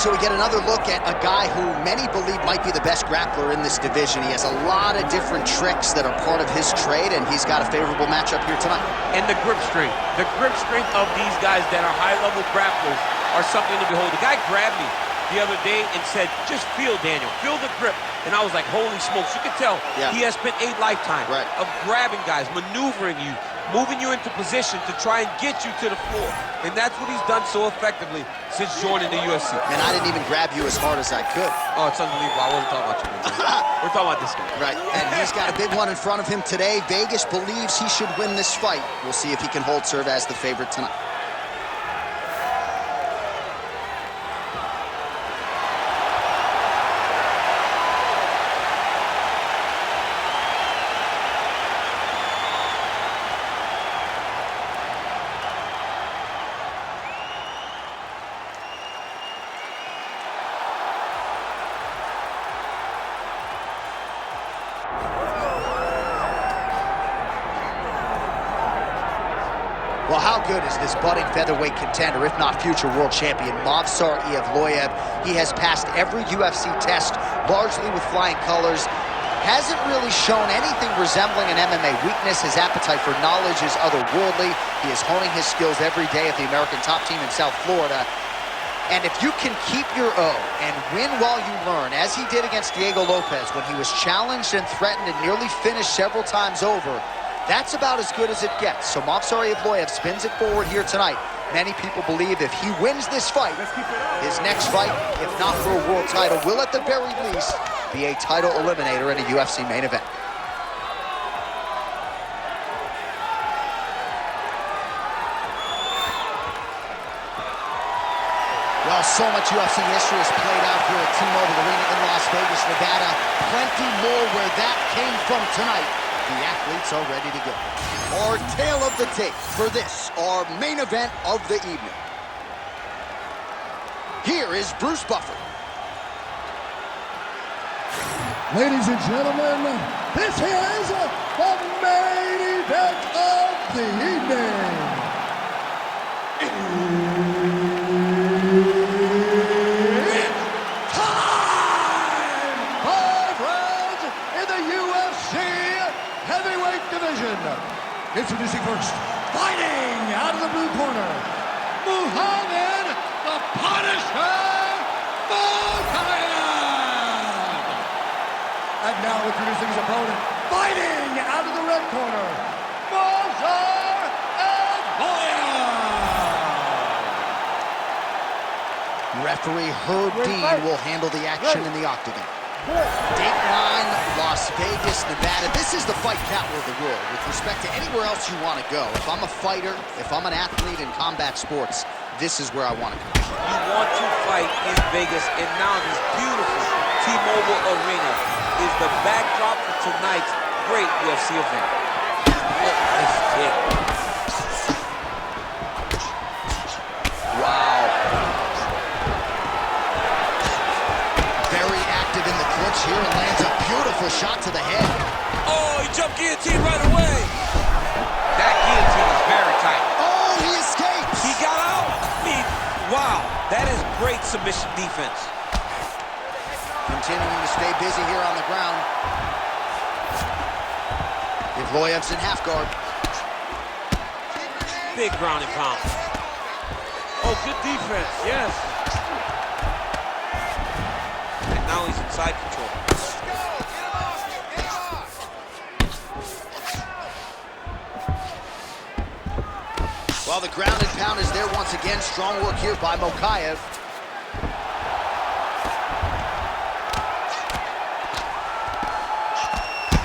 right, so we get another look at a guy who many believe might be the best grappler in this division. He has a lot of different tricks that are part of his trade, and he's got a favorable matchup here tonight. And the grip strength. The grip strength of these guys that are high-level grapplers are something to behold. The guy grabbed me the other day and said, just feel, Daniel, feel the grip. And I was like, holy smokes. You can tell he has spent a lifetime of grabbing guys, maneuvering you, moving you into position to try and get you to the floor. And that's what he's done so effectively since joining the UFC. And I didn't even grab you as hard as I could. Oh, it's unbelievable. I wasn't talking about you. We're talking about this guy. Right, and he's got a big one in front of him today. Vegas believes he should win this fight. We'll see if he can hold serve as the favorite tonight. Well, how good is this budding featherweight contender, if not future world champion, Evloev? He has passed every UFC test, largely with flying colors. Hasn't really shown anything resembling an MMA weakness. His appetite for knowledge is otherworldly. He is honing his skills every day at the American top team in South Florida. And if you can keep your O and win while you learn, as he did against Diego Lopez when he was challenged and threatened and nearly finished several times over, that's about as good as it gets. So Evloev spins it forward here tonight. Many people believe if he wins this fight, his next fight, if not for a world title, will at the very least be a title eliminator in a UFC main event. Well, so much UFC history has played out here at T-Mobile Arena in Las Vegas, Nevada. Plenty more where that came from tonight. The athletes are ready to go. Our tale of the tape for this, our main event of the evening. Here is Bruce Buffer. Ladies and gentlemen, this is the main event of the evening. It's time! 5 rounds in the UFC heavyweight division. Introducing first, fighting out of the blue corner, Muhammad the Punisher Mokaev. And now introducing his opponent, fighting out of the red corner, Evloev. Referee Herb Dean will handle the action in the octagon. Dateline, Las Vegas, Nevada. This is the fight capital of the world with respect to anywhere else you want to go. If I'm a fighter, if I'm an athlete in combat sports, this is where I want to go. You want to fight in Vegas, and now this beautiful T-Mobile Arena is the backdrop for tonight's great UFC event. Look at this kick. Wow. Very active in the clinch here and lands a beautiful shot to the head. Oh, he jumped guillotine right away. That guillotine is very tight. Oh, he escapes. He got out. Wow, that is great submission defense. Continuing to stay busy here on the ground. Evloev's in half guard. Big ground and pound. Oh, good defense, yes. And now he's in side control. Well, the ground and pound is there once again. Strong work here by Mokaev.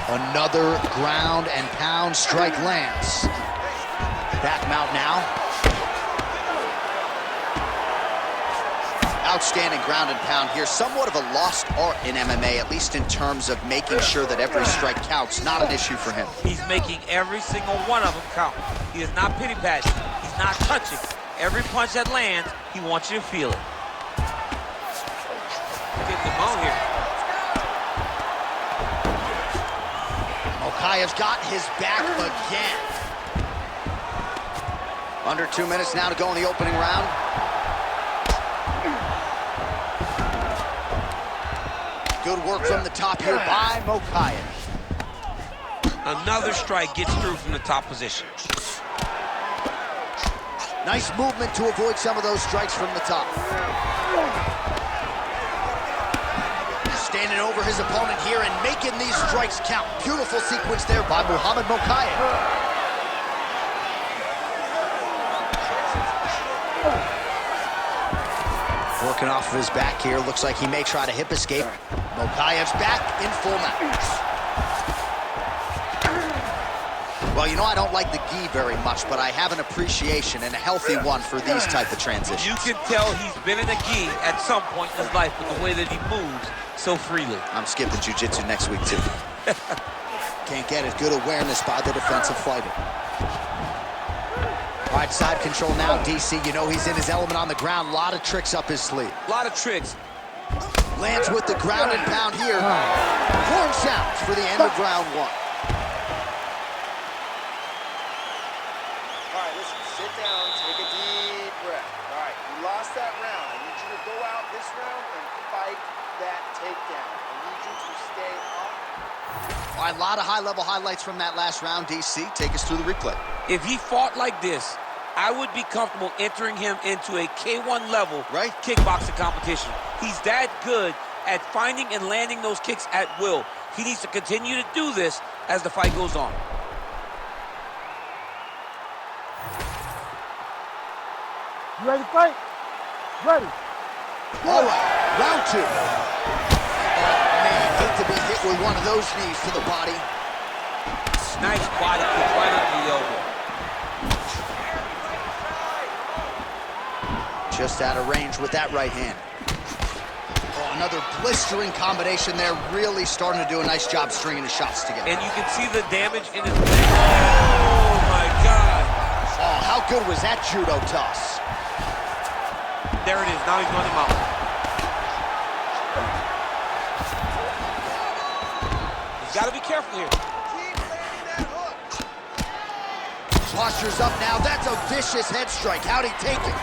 Another ground and pound strike lands. Back mount now. Outstanding ground and pound here. Somewhat of a lost art in MMA, at least in terms of making sure that every strike counts. Not an issue for him. He's making every single one of them count. He is not pity-patting. He's not touching. Every punch that lands, he wants you to feel it. Get the ball here. Mokaev's got his back again. Under 2 minutes now to go in the opening round. Good work from the top here by Mokaev. Another strike gets through from the top position. Nice movement to avoid some of those strikes from the top. Standing over his opponent here and making these strikes count. Beautiful sequence there by Mokaev. Working off of his back here. Looks like he may try to hip escape. Mokaev's back in full mount. Well, you know, I don't like the gi very much, but I have an appreciation and a healthy one for these type of transitions. You can tell he's been in a gi at some point in his life with the way that he moves so freely. I'm skipping jiu-jitsu next week, too. Can't get it. Good awareness by the defensive fighter. All right, side control now, DC. You know he's in his element on the ground. A lot of tricks up his sleeve. A lot of tricks. Lands with the ground and pound here. Horn sounds for the end of round one. All right, listen, sit down, take a deep breath. All right, you lost that round. I need you to go out this round and fight that takedown. I need you to stay up. All right, a lot of high-level highlights from that last round, DC. Take us through the replay. If he fought like this, I would be comfortable entering him into a K1 level kickboxing competition. He's that good at finding and landing those kicks at will. He needs to continue to do this as the fight goes on. You ready to fight? Ready. All right, round two. Oh, man, hate to be hit with one of those knees to the body. Nice body kick right under the elbow. Just out of range with that right hand. Oh, another blistering combination there. Really starting to do a nice job stringing the shots together. And you can see the damage in his leg. Oh, my God. Oh, how good was that judo toss? There it is. Now he's running him out. He's got to be careful here. Keep landing that hook. Posture's up now. That's a vicious head strike. How'd he take it?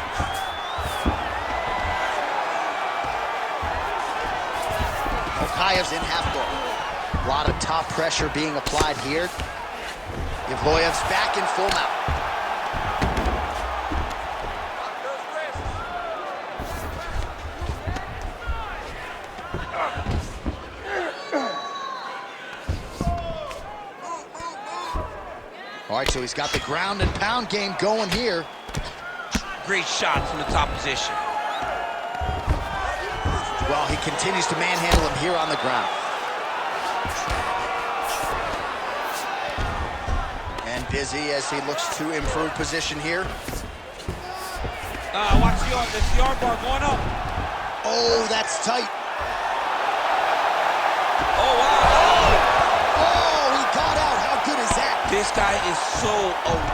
Mokaev's in half guard. A lot of top pressure being applied here. Evloev's back in full mount. All right, so he's got the ground and pound game going here. Great shot from the top position. Well, he continues to manhandle him here on the ground. And busy as he looks to improve position here. Watch the arm bar going up. Oh, that's tight. Oh, wow. Oh, he got out. How good is that? This guy is so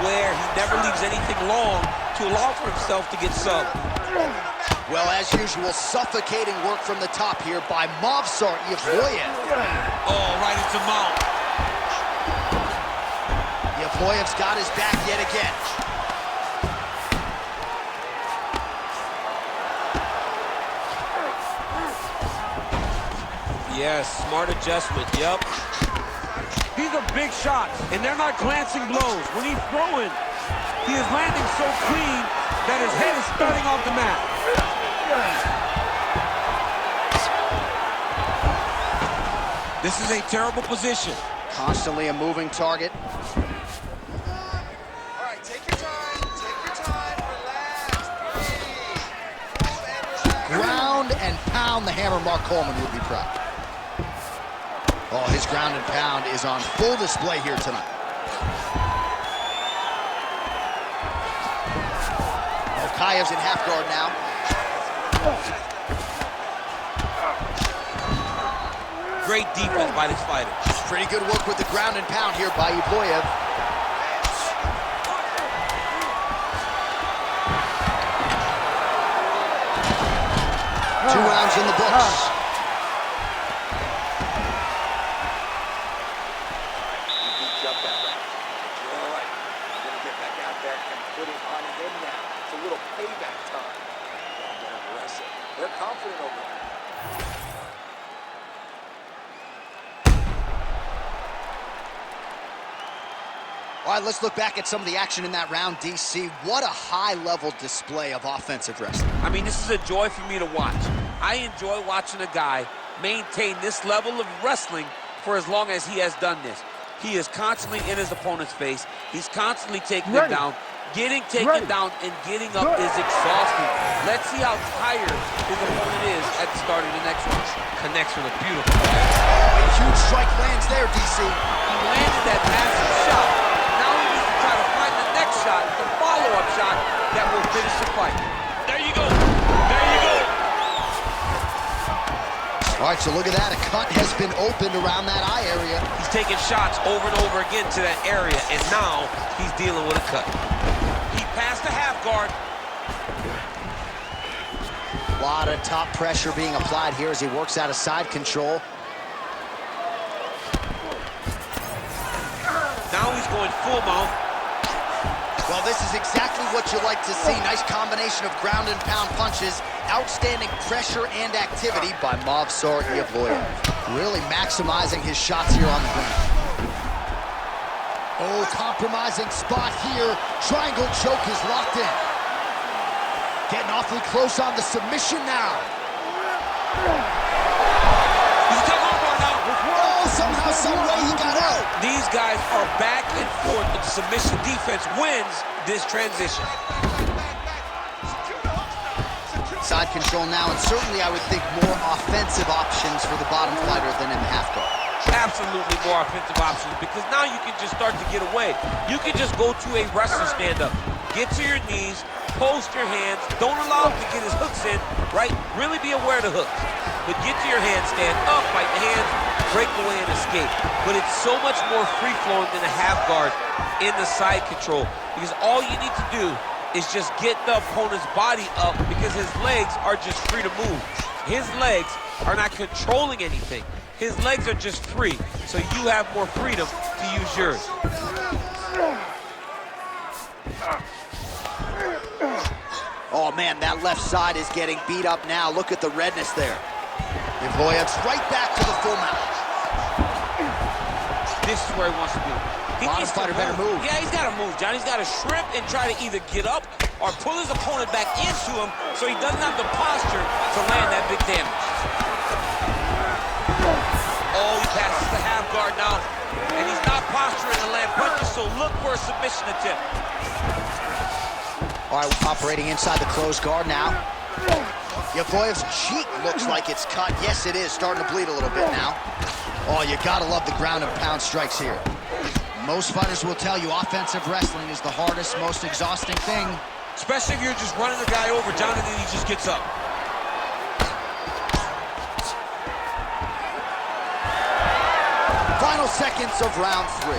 aware. He never leaves anything long to allow for himself to get subbed. Well, as usual, suffocating work from the top here by Evloev. Oh, right into mount. Evloev's got his back yet again. Yes, smart adjustment, yep. These are big shots, and they're not glancing blows. When he's throwing, he is landing so clean that his head is starting off the mat. This is a terrible position. Constantly a moving target. All right, take your time, relax, breathe. Ground and pound. The hammer Mark Coleman would be proud. Oh, his ground and pound is on full display here tonight. Mokaev's in half guard now. Great defense by this fighter. Pretty good work with the ground and pound here by Evloev. 2 rounds in the books. All right, let's look back at some of the action in that round, DC. What a high-level display of offensive wrestling. I mean, this is a joy for me to watch. I enjoy watching a guy maintain this level of wrestling for as long as he has done this. He is constantly in his opponent's face. He's constantly taking him down. Getting taken down and getting up is exhausting. Let's see how tired his opponent is at the start of the next one. Connects with a beautiful pass. Oh, a huge strike lands there, DC. He landed that massive shot. Now he needs to try to find the next shot, the follow-up shot that will finish the fight. There you go. There you go. All right, so look at that. A cut has been opened around that eye area. He's taking shots over and over again to that area, and now he's dealing with a cut. He passed the half guard. A lot of top pressure being applied here as he works out of side control. Now he's going full mount. Well, this is exactly what you like to see. Nice combination of ground and pound punches. Outstanding pressure and activity by Mokaev Evloev. Really maximizing his shots here on the ground. Oh, compromising spot here. Triangle choke is locked in. Getting awfully close on the submission now. He's taking over now. Oh, somehow, some way he got out. These guys are back and forth, but the submission defense wins this transition. Side control now, and certainly I would think more offensive options for the bottom fighter than in the half guard. Absolutely more offensive options, because now you can just start to get away. You can just go to a wrestler stand-up. Get to your knees, post your hands, don't allow him to get his hooks in, right? Really be aware of the hooks. But get to your handstand, up, fight the hands, break away and escape. But it's so much more free-flowing than a half guard in the side control, because all you need to do is just get the opponent's body up, because his legs are just free to move. His legs are not controlling anything. His legs are just free, so you have more freedom to use yours. Oh man, that left side is getting beat up now. Look at the redness there. Evloev's right back to the full mount. This is where he wants to be. He needs to better move. Yeah, he's got to move, John. He's got to shrimp and try to either get up or pull his opponent back into him so he doesn't have the posture to land that big damage. Oh, he passes the half guard now, and he's not posturing to land punches, so look for a submission attempt. All right, operating inside the closed guard now. Evloev's cheek looks like it's cut. Yes, it is. Starting to bleed a little bit now. Oh, you gotta love the ground and pound strikes here. Most fighters will tell you offensive wrestling is the hardest, most exhausting thing. Especially if you're just running the guy over, John, and then he just gets up. Final seconds of round 3.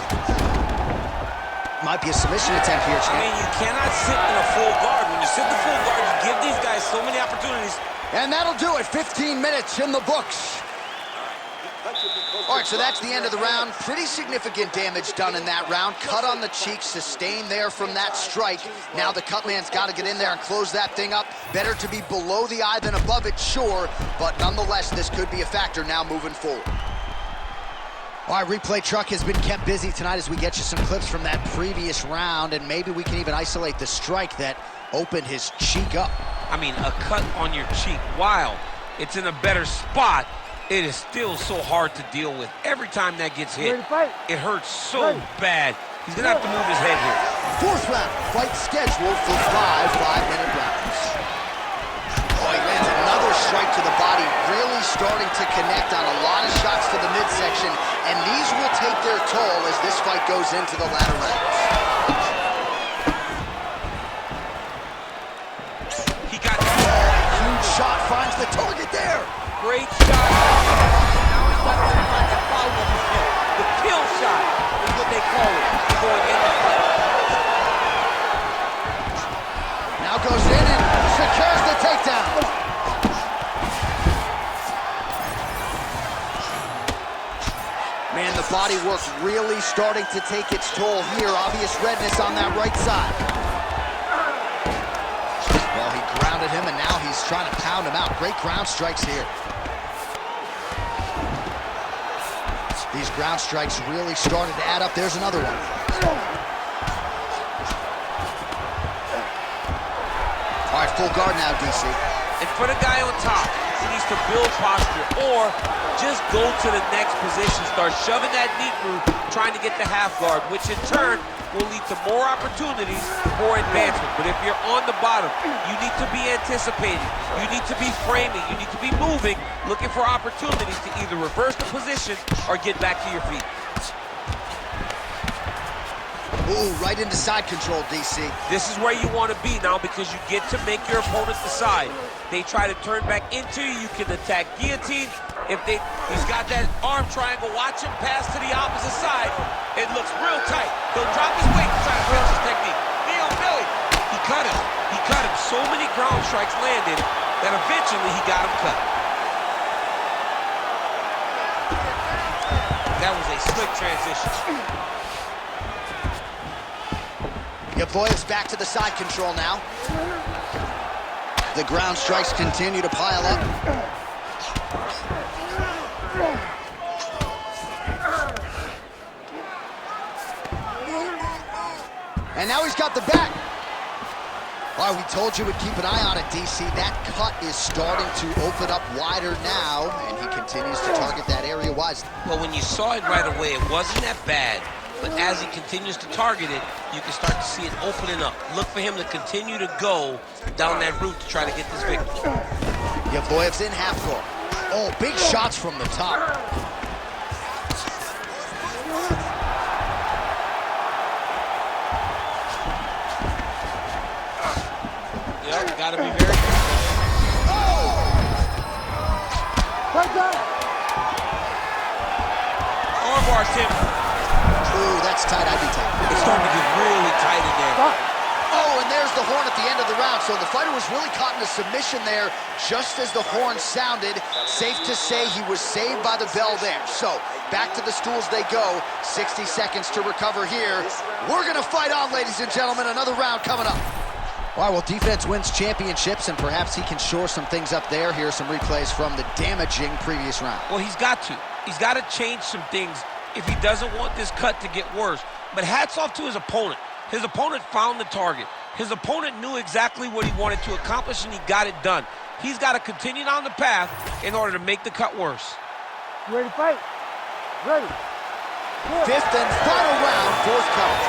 Might be a submission attempt here, champ. I mean, you cannot sit in a full guard. When you sit in the full guard, you give these guys so many opportunities. And that'll do it. 15 minutes in the books. All right, so that's the end of the round. Pretty significant damage done in that round. Cut on the cheek, sustained there from that strike. Now the cut man's got to get in there and close that thing up. Better to be below the eye than above it, sure. But nonetheless, this could be a factor now moving forward. All right, replay truck has been kept busy tonight as we get you some clips from that previous round, and maybe we can even isolate the strike that opened his cheek up. I mean, a cut on your cheek, while it's in a better spot, it is still so hard to deal with. Every time that gets hit, it hurts so bad. He's gonna have to move his head here. 4th round, fight scheduled for 5 5-minute rounds. Oh, he lands another strike to the body, really starting to connect on a lot of shots to the midsection, and these will take their toll as this fight goes into the latter rounds. He got Huge shot, finds the target there. great shot. Now he's got to find that follow-up attempt. The kill shot is what they call it. Going in the fight. Now goes in and secures the takedown. Man, the body work really starting to take its toll here. Obvious redness on that right side. Well, he grounded him, and now he's trying to pound him out. Great ground strikes here. These ground strikes really started to add up. There's another one. All right, full guard now, DC. And for the guy on top, he needs to build posture or just go to the next position. Start shoving that knee through, trying to get the half guard, which in turn will lead to more opportunities for advancement. But if you're on the bottom, you need to be anticipating. You need to be framing. You need to be moving, looking for opportunities to either reverse the position or get back to your feet. Ooh, right into side control, DC. This is where you want to be now because you get to make your opponent decide. They try to turn back into you. You can attack guillotine. He's got that arm triangle. Watch him pass to the opposite side. It looks real tight. He'll drop his weight to try to finish his technique. Knee on belly. He cut him. He cut him. So many ground strikes landed that eventually he got him cut. That was a slick transition. Evloev's back to the side control now. The ground strikes continue to pile up. And now he's got the back. Well, we told you we'd keep an eye on it, DC. That cut is starting to open up wider now, and he continues to target that area wisely. Well, when you saw it right away, it wasn't that bad. But as he continues to target it, you can start to see it opening up. Look for him to continue to go down that route to try to get this victory. Evloev's in half guard. Oh, big shots from the top. Yep, gotta be very careful. Right down. Armbar, Tim. Ooh, that's tight. I'd be tight. It's starting to get really tight in there. Oh, and there's the horn at the end of the round. So the fighter was really caught in a submission there just as the horn sounded. Safe to say he was saved by the bell there. So back to the stools they go. 60 seconds to recover here. We're going to fight on, ladies and gentlemen. Another round coming up. All right, well, defense wins championships, and perhaps he can shore some things up there. Here are some replays from the damaging previous round. Well, he's got to. He's got to change some things if he doesn't want this cut to get worse. But hats off to his opponent. His opponent found the target. His opponent knew exactly what he wanted to accomplish, and he got it done. He's got to continue down the path in order to make the cut worse. You ready to fight? Ready. Good. Fifth and final round, fourth count.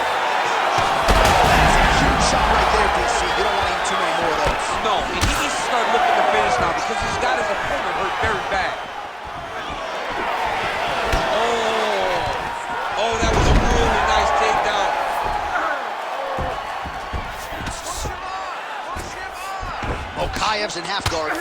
That's a huge shot right there, DC. You don't want to eat too many more of those. No, and he needs to start looking to finish now because he's got his opponent hurt very bad. Oh, that was a really nice takedown. Mokaev's in half guard.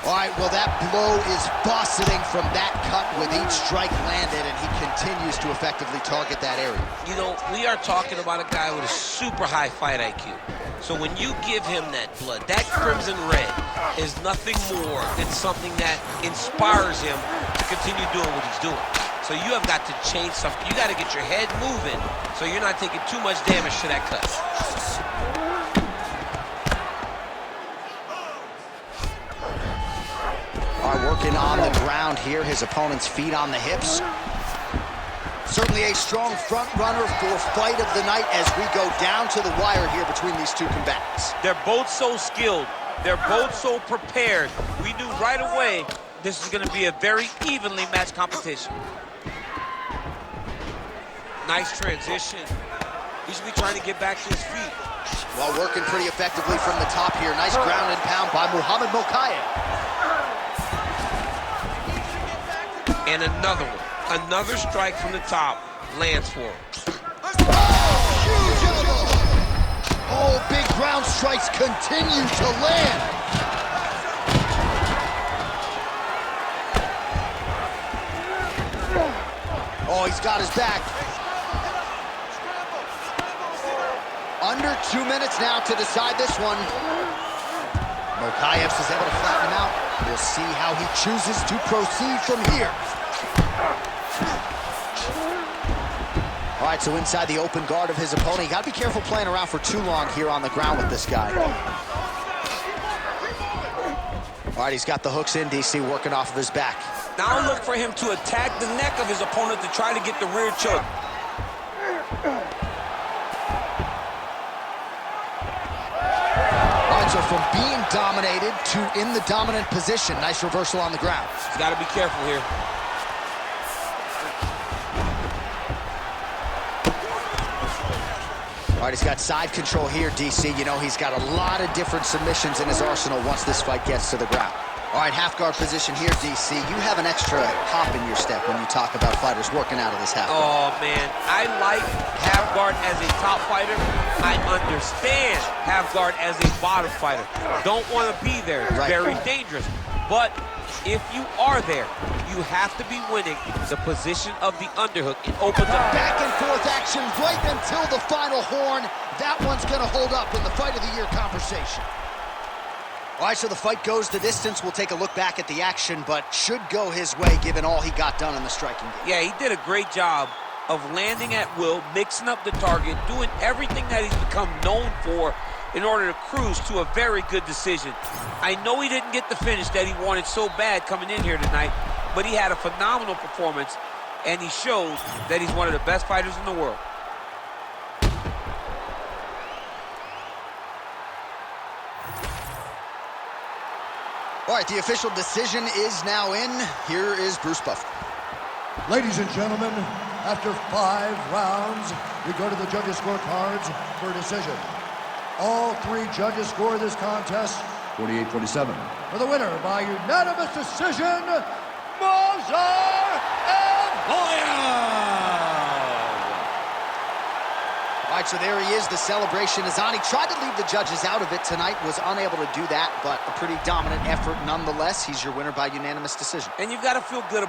All right, well, that blow is buffeting from that cut with each strike landed, and he continues to effectively target that area. You know, we are talking about a guy with a super high fight IQ. So when you give him that blood, that crimson red is nothing more than something that inspires him to continue doing what he's doing. So you have got to change something. You got to get your head moving so you're not taking too much damage to that cut. All right, working on the ground here. His opponent's feet on the hips. Certainly a strong front runner for fight of the night as we go down to the wire here between these two combatants. They're both so skilled. They're both so prepared. We knew right away this is going to be a very evenly matched competition. Nice transition. He should be trying to get back to his feet. Well, working pretty effectively from the top here. Nice ground and pound by Muhammad Mokaev. And another one. Another strike from the top lands for him. Oh, big ground strikes continue to land. Oh, he's got his back. Under 2 minutes now to decide this one. Mokaev is able to flatten him out. We'll see how he chooses to proceed from here. All right, so inside the open guard of his opponent. You got to be careful playing around for too long here on the ground with this guy. All right, he's got the hooks in, DC, working off of his back. Now look for him to attack the neck of his opponent to try to get the rear choke. So from being dominated to in the dominant position. Nice reversal on the ground. He's got to be careful here. All right, he's got side control here, DC. You know, he's got a lot of different submissions in his arsenal once this fight gets to the ground. All right, half guard position here, DC. You have an extra hop in your step when you talk about fighters working out of this half guard. Oh, man. I like half guard as a top fighter. I understand half guard as a bottom fighter. Don't want to be there. It's very dangerous. But if you are there, you have to be winning the position of the underhook. It opens up. Back and forth action right until the final horn. That one's going to hold up in the Fight of the Year conversation. All right, so the fight goes the distance. We'll take a look back at the action, but should go his way given all he got done in the striking game. Yeah, he did a great job of landing at will, mixing up the target, doing everything that he's become known for in order to cruise to a very good decision. I know he didn't get the finish that he wanted so bad coming in here tonight, but he had a phenomenal performance, and he showed that he's one of the best fighters in the world. All right, the official decision is now in. Here is Bruce Buffer. Ladies and gentlemen, after 5 rounds, we go to the judges' scorecards for a decision. All 3 judges score this contest 48-47. For the winner by unanimous decision, Evloev! All right, so there he is. The celebration is on. He tried to leave the judges out of it tonight, was unable to do that, but a pretty dominant effort nonetheless. He's your winner by unanimous decision. And you've got to feel good about